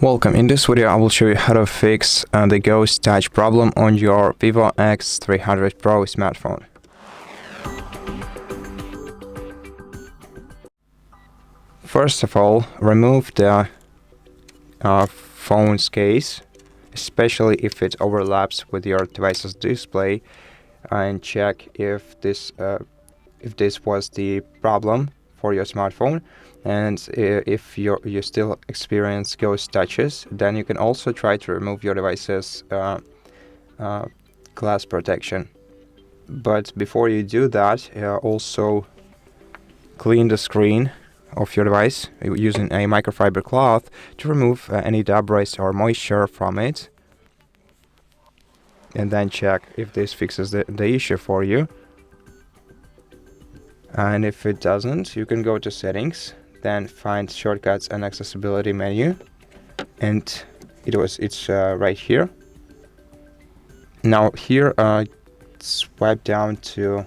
Welcome. In this video I will show you how to fix the ghost touch problem on your VIVO X300 Pro smartphone. First of all, remove the phone's case, especially if it overlaps with your device's display, and check if this was the problem for your smartphone. And if you still experience ghost touches, then you can also try to remove your device's glass protection. But before you do that, also clean the screen of your device using a microfiber cloth to remove any debris or moisture from it. And then check if this fixes the issue for you. And if it doesn't, you can go to settings, then find shortcuts and accessibility menu, and it's right here. Now here swipe down to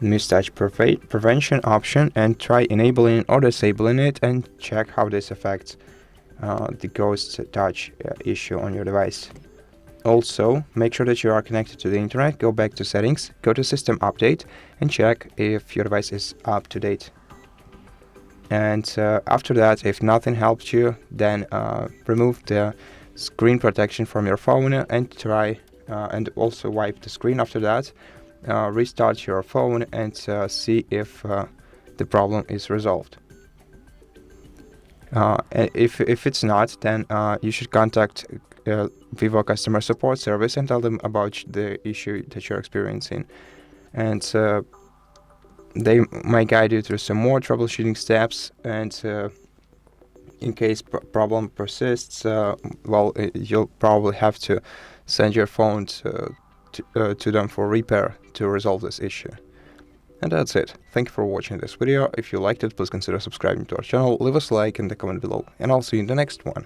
mistouch prevention option and try enabling or disabling it, and check how this affects the ghost touch issue on your device. Also, make sure that you are connected to the internet. Go back to settings, go to system update, and check if your device is up to date. And after that, if nothing helped you, then remove the screen protection from your phone and try and also wipe the screen after that. Restart your phone and see if the problem is resolved. If it's not, then you should contact VIVO customer support service and tell them about the issue that you're experiencing, and they might guide you through some more troubleshooting steps. And in case problem persists, well, you'll probably have to send your phone to them for repair to resolve this issue. And that's it. Thank you for watching this video. If you liked it, please consider subscribing to our channel, leave us a like in the comment below, and I'll see you in the next one.